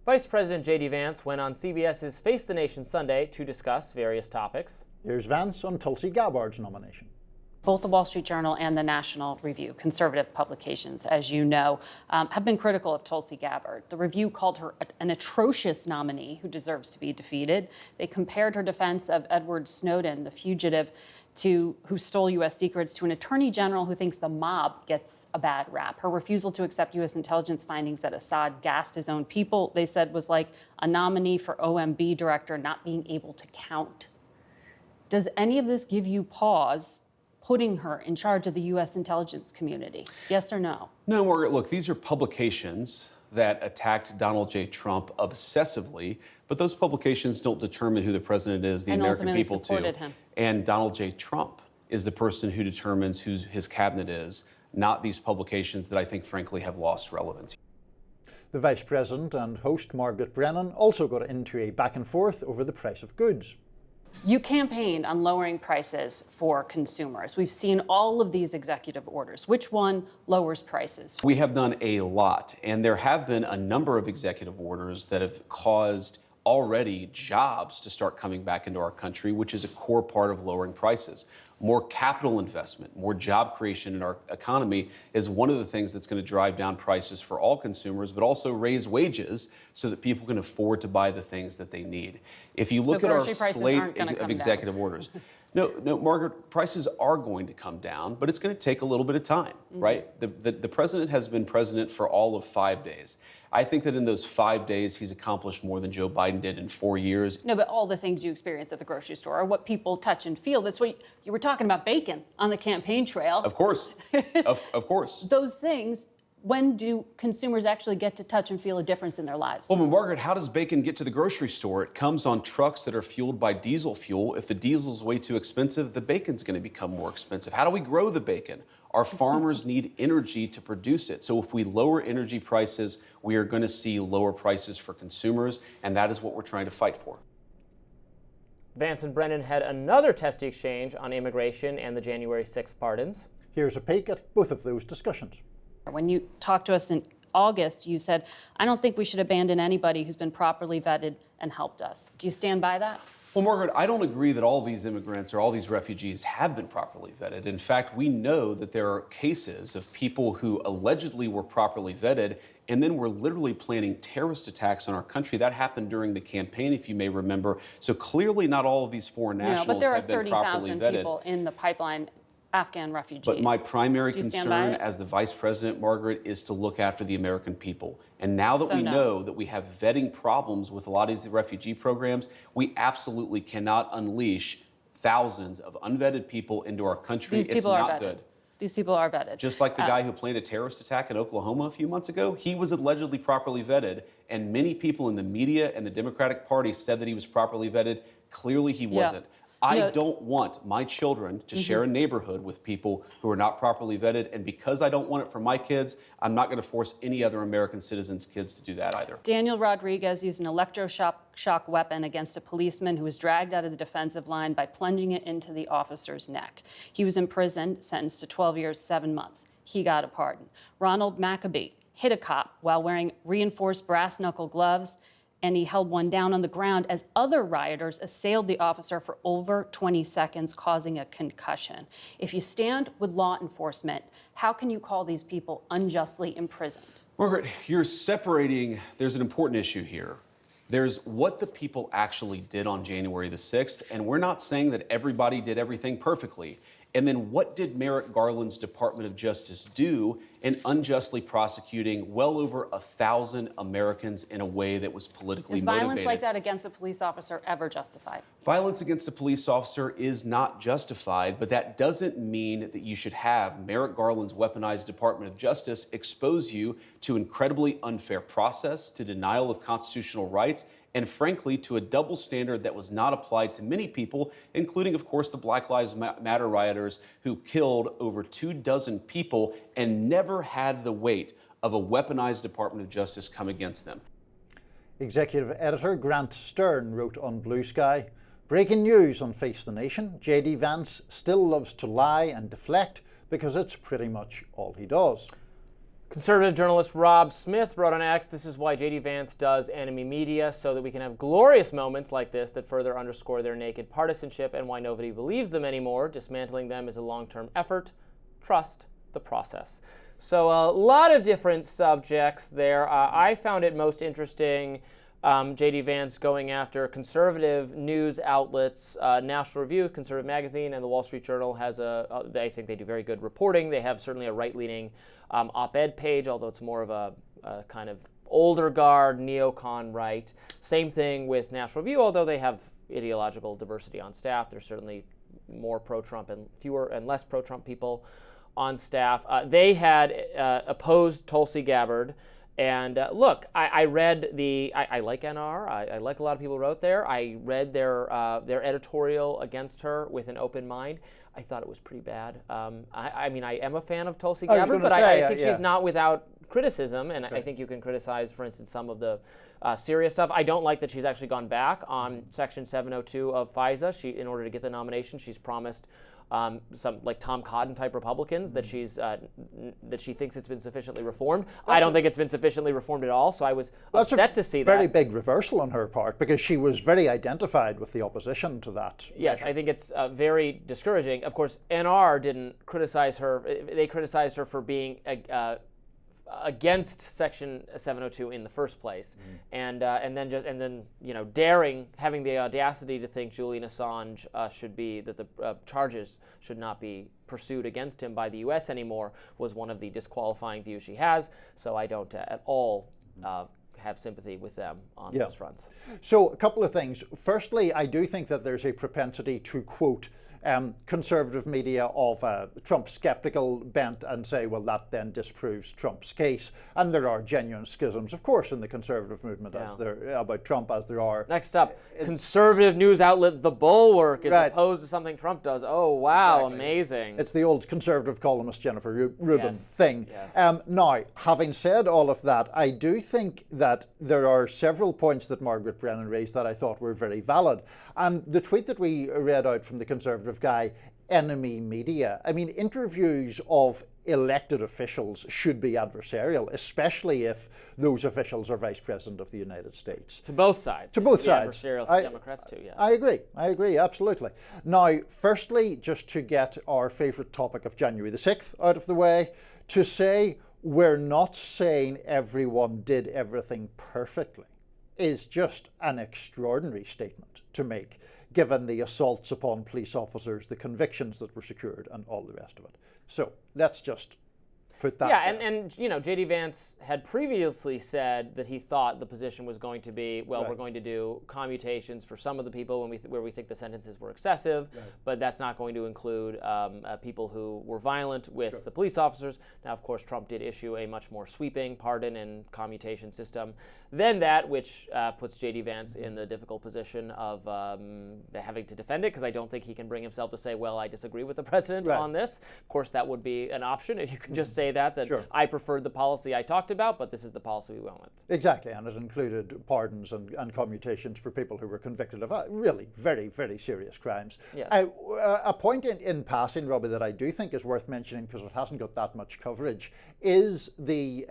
Vice President J.D. Vance went on CBS's Face the Nation Sunday to discuss various topics. Here's Vance on Tulsi Gabbard's nomination. Both the Wall Street Journal and the National Review, conservative publications, as you know, have been critical of Tulsi Gabbard. The Review called her an atrocious nominee who deserves to be defeated. They compared her defense of Edward Snowden, the fugitive who stole U.S. secrets, to an attorney general who thinks the mob gets a bad rap. Her refusal to accept U.S. intelligence findings that Assad gassed his own people, they said, was like a nominee for OMB director not being able to count. Does any of this give you pause putting her in charge of the U.S. intelligence community? Yes or no? No, Margaret, look, these are publications that attacked Donald J. Trump obsessively, but those publications don't determine who the president is, the American people do. And Donald J. Trump is the person who determines who his cabinet is, not these publications that I think, frankly, have lost relevance. The Vice President and host, Margaret Brennan, also got into a back and forth over the price of goods. You campaigned on lowering prices for consumers. We've seen all of these executive orders. Which one lowers prices? We have done a lot, and there have been a number of executive orders that have caused already jobs to start coming back into our country, which is a core part of lowering prices. More capital investment, more job creation in our economy is one of the things that's going to drive down prices for all consumers, but also raise wages so that people can afford to buy the things that they need. If you look at our slate of executive orders, no, Margaret, prices are going to come down, but it's going to take a little bit of time, right? The president has been president for all of 5 days. I think that in those 5 days, he's accomplished more than Joe Biden did in 4 years. No, but all the things you experience at the grocery store are what people touch and feel. That's what you were talking about, bacon on the campaign trail. Of course, of course. Those things, when do consumers actually get to touch and feel a difference in their lives? Well, Margaret, how does bacon get to the grocery store? It comes on trucks that are fueled by diesel fuel. If the diesel's way too expensive, the bacon's going to become more expensive. How do we grow the bacon? Our farmers need energy to produce it. So if we lower energy prices, we are going to see lower prices for consumers, and that is what we're trying to fight for. Vance and Brennan had another testy exchange on immigration and the January 6th pardons. Here's a peek at both of those discussions. When you talked to us in August, you said, I don't think we should abandon anybody who's been properly vetted and helped us. Do you stand by that? Well, Margaret, I don't agree that all these immigrants or all these refugees have been properly vetted. In fact, we know that there are cases of people who allegedly were properly vetted and then were literally planning terrorist attacks on our country. That happened during the campaign, if you may remember. So clearly not all of these foreign nationals have been properly vetted. But there are 30,000 people in the pipeline, Afghan refugees. But my primary concern as the Vice President, Margaret, is to look after the American people. And now that we know that we have vetting problems with a lot of these refugee programs, we absolutely cannot unleash thousands of unvetted people into our country. These people are vetted. Good. These people are vetted. Just like the guy who planned a terrorist attack in Oklahoma a few months ago, he was allegedly properly vetted, and many people in the media and the Democratic Party said that he was properly vetted. Clearly he wasn't. I don't want my children to share a neighborhood with people who are not properly vetted, and because I don't want it for my kids, I'm not going to force any other American citizens' kids to do that either. Daniel Rodriguez used an electroshock weapon against a policeman who was dragged out of the defensive line by plunging it into the officer's neck. He was imprisoned, sentenced to 12 years, 7 months. He got a pardon. Ronald Maccabee hit a cop while wearing reinforced brass knuckle gloves, and he held one down on the ground as other rioters assailed the officer for over 20 seconds, causing a concussion. If you stand with law enforcement, how can you call these people unjustly imprisoned? Margaret, you're separating, there's an important issue here. There's what the people actually did on January the 6th, and we're not saying that everybody did everything perfectly. And then what did Merrick Garland's Department of Justice do in unjustly prosecuting well over 1,000 Americans in a way that was politically motivated? Is violence like that against a police officer ever justified? Violence against a police officer is not justified, but that doesn't mean that you should have Merrick Garland's weaponized Department of Justice expose you to incredibly unfair process, to denial of constitutional rights, and frankly, to a double standard that was not applied to many people, including, of course, the Black Lives Matter rioters who killed over 24 people and never had the weight of a weaponized Department of Justice come against them. Executive Editor Grant Stern wrote on Blue Sky, breaking news on Face the Nation, J.D. Vance still loves to lie and deflect because it's pretty much all he does. Conservative journalist Rob Smith wrote on X, "This is why J.D. Vance does enemy media, so that we can have glorious moments like this that further underscore their naked partisanship and why nobody believes them anymore. Dismantling them is a long-term effort. Trust the process." So a lot of different subjects there. I found it most interesting, J.D. Vance going after conservative news outlets. National Review, conservative magazine, and the Wall Street Journal has I think they do very good reporting. They have certainly a right-leaning op-ed page, although it's more of a kind of older guard, neocon right. Same thing with National Review, although they have ideological diversity on staff. There's certainly more pro-Trump and fewer and less pro-Trump people on staff. They had opposed Tulsi Gabbard. And look, I read I like NR. I like a lot of people who wrote there. I read their editorial against her with an open mind. I thought it was pretty bad. I mean, I am a fan of Tulsi Gabbard, but I think she's not without criticism. And I think you can criticize, for instance, some of the serious stuff. I don't like that she's actually gone back on Section 702 of FISA. In order to get the nomination, she's promised some like Tom Cotton type Republicans that she thinks it's been sufficiently reformed. I don't think it's been sufficiently reformed at all. So I was upset to see that. Very big reversal on her part, because she was very identified with the opposition to that. Yes, I think it's very discouraging. Of course, NR didn't criticize her. They criticized her for being against Section 702 in the first place, and then having the audacity to think Julian Assange that the charges should not be pursued against him by the U.S. anymore was one of the disqualifying views she has. So I don't at all have sympathy with them on those fronts. So a couple of things. Firstly, I do think that there's a propensity to quote conservative media of a Trump skeptical bent and say, well, that then disproves Trump's case. And there are genuine schisms, of course, in the conservative movement about Trump, as there are. Next up, conservative news outlet The Bulwark is opposed to something Trump does. Oh, wow, amazing. It's the old conservative columnist Jennifer Rubin thing. Yes. Now, having said all of that, I do think that there are several points that Margaret Brennan raised that I thought were very valid. And the tweet that we read out from the conservative guy, enemy media, I mean, interviews of elected officials should be adversarial, especially if those officials are Vice President of the United States. To both sides. To both sides. Adversarial to Democrats too, yeah. I agree, absolutely. Now, firstly, just to get our favourite topic of January the 6th out of the way, to say we're not saying everyone did everything perfectly is just an extraordinary statement to make, given the assaults upon police officers, the convictions that were secured, and all the rest of it. So let's just put that there. And J.D. Vance had previously said that he thought the position was going to be, we're going to do commutations for some of the people where we think the sentences were excessive, but that's not going to include people who were violent with the police officers. Now, of course, Trump did issue a much more sweeping pardon and commutation system than that, which puts J.D. Vance in the difficult position of having to defend it, because I don't think he can bring himself to say, well, I disagree with the president on this. Of course, that would be an option if you could just say that I preferred the policy I talked about, but this is the policy we went with. Exactly, and it included pardons and commutations for people who were convicted of really very, very serious crimes. Yes. A point in passing, Robby, that I do think is worth mentioning, because it hasn't got that much coverage, is the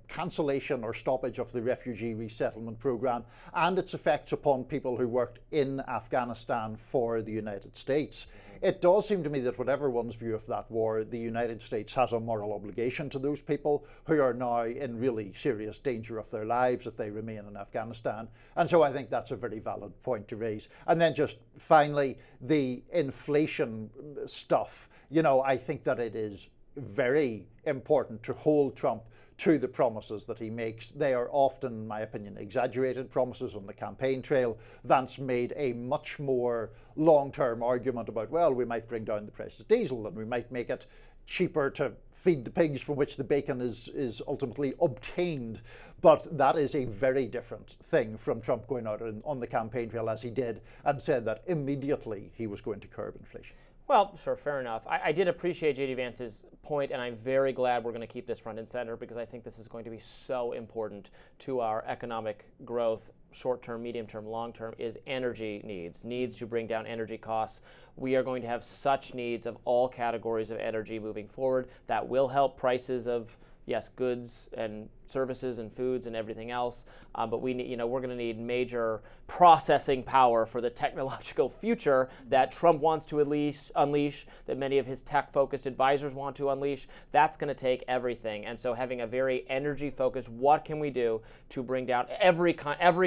cancellation or stoppage of the refugee resettlement program and its effects upon people who worked in Afghanistan for the United States. It does seem to me that whatever one's view of that war, the United States has a moral obligation to those people who are now in really serious danger of their lives if they remain in Afghanistan. And so I think that's a very valid point to raise. And then just finally, the inflation stuff. I think that it is very important to hold Trump to the promises that he makes. They are often, in my opinion, exaggerated promises on the campaign trail. Vance made a much more long-term argument about, well, we might bring down the price of diesel and we might make it cheaper to feed the pigs from which the bacon is ultimately obtained. But that is a very different thing from Trump going out on the campaign trail, as he did, and said that immediately he was going to curb inflation. Well, sure, fair enough. I did appreciate J.D. Vance's point, and I'm very glad we're going to keep this front and center, because I think this is going to be so important to our economic growth short-term, medium-term, long-term, is energy needs to bring down energy costs. We are going to have such needs of all categories of energy moving forward that will help prices of, yes, goods and services and foods and everything else, but we need, we're going to need major processing power for the technological future that Trump wants to unleash, that many of his tech-focused advisors want to unleash. That's going to take everything, and so having a very energy-focused, what can we do to bring down every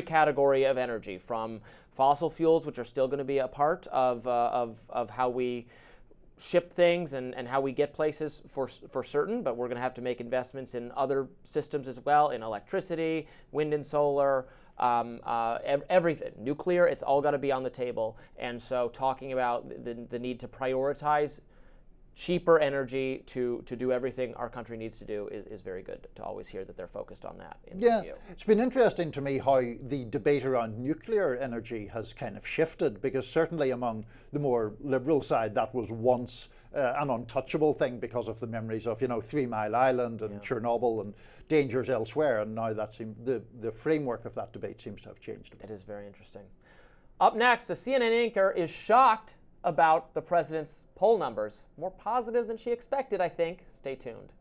category of energy, from fossil fuels, which are still going to be a part of how we ship things and how we get places for certain, but we're going to have to make investments in other systems as well, in electricity, wind and solar, everything, nuclear. It's all got to be on the table. And so talking about the need to prioritize cheaper energy to do everything our country needs to do is very good to always hear that they're focused on that. It's been interesting to me how the debate around nuclear energy has kind of shifted, because certainly among the more liberal side that was once an untouchable thing because of the memories of 3 Mile Island and Chernobyl and dangers elsewhere, and now that the framework of that debate seems to have changed. It is very interesting. Up next, a CNN anchor is shocked about the president's poll numbers. More positive than she expected, I think. Stay tuned.